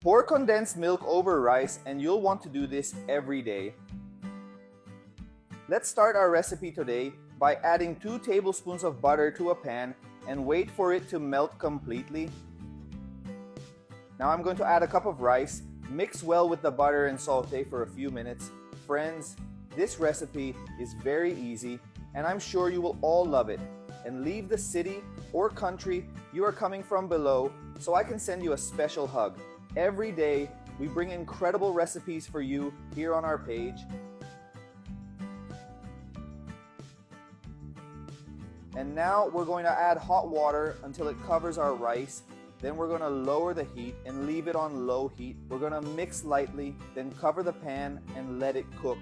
Pour condensed milk over rice, and you'll want to do this every day. Let's start our recipe today by adding 2 tablespoons of butter to a pan and wait for it to melt completely. Now I'm going to add a cup of rice, mix well with the butter and saute for a few minutes. Friends, this recipe is very easy and I'm sure you will all love it. And leave the city or country you are coming from below so I can send you a special hug. Every day we bring incredible recipes for you here on our page. And now we're going to add hot water until it covers our rice. Then we're going to lower the heat and leave it on low heat. We're going to mix lightly, then cover the pan and let it cook.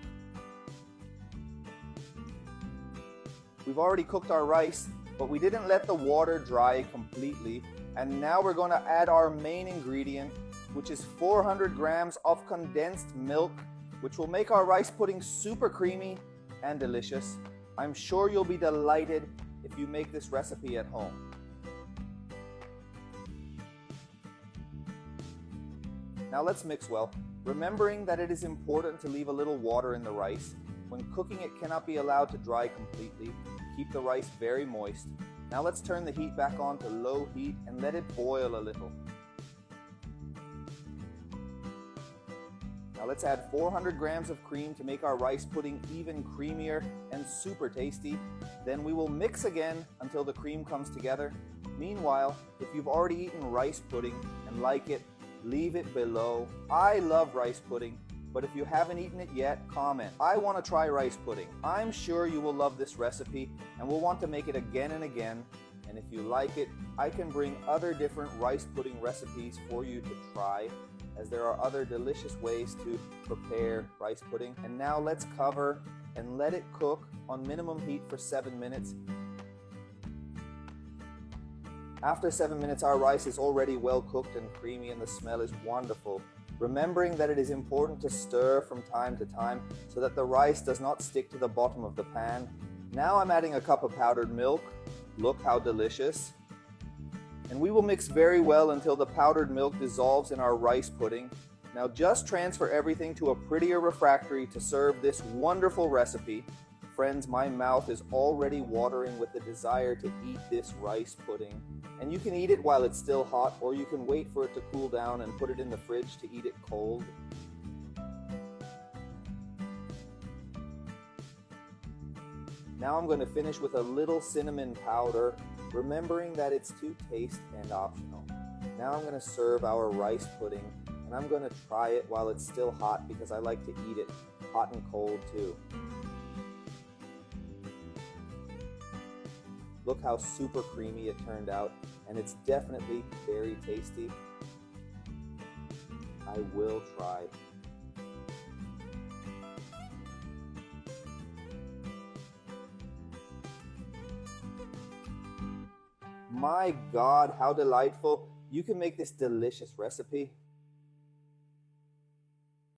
We've already cooked our rice, but we didn't let the water dry completely. And now we're going to add our main ingredient, which is 400 grams of condensed milk, which will make our rice pudding super creamy and delicious. I'm sure you'll be delighted if you make this recipe at home. Now let's mix well, remembering that it is important to leave a little water in the rice. When cooking, it cannot be allowed to dry completely. Keep the rice very moist. Now let's turn the heat back on to low heat and let it boil a little. Now let's add 400 grams of cream to make our rice pudding even creamier and super tasty. Then we will mix again until the cream comes together. Meanwhile, if you've already eaten rice pudding and like it, leave it below. I love rice pudding, but if you haven't eaten it yet, comment, "I want to try rice pudding." I'm sure you will love this recipe and will want to make it again and again. And if you like it, I can bring other different rice pudding recipes for you to try, as there are other delicious ways to prepare rice pudding. And now let's cover and let it cook on minimum heat for 7 minutes. After 7 minutes, our rice is already well cooked and creamy and the smell is wonderful. Remembering that it is important to stir from time to time so that the rice does not stick to the bottom of the pan. Now I'm adding a cup of powdered milk. Look how delicious. And we will mix very well until the powdered milk dissolves in our rice pudding. Now just transfer everything to a prettier refractory to serve this wonderful recipe. Friends, my mouth is already watering with the desire to eat this rice pudding. And you can eat it while it's still hot, or you can wait for it to cool down and put it in the fridge to eat it cold. Now I'm going to finish with a little cinnamon powder, remembering that it's to taste and optional. Now I'm going to serve our rice pudding, and I'm going to try it while it's still hot because I like to eat it hot and cold too. Look how super creamy it turned out, and it's definitely very tasty. I will try. My God, how delightful. You can make this delicious recipe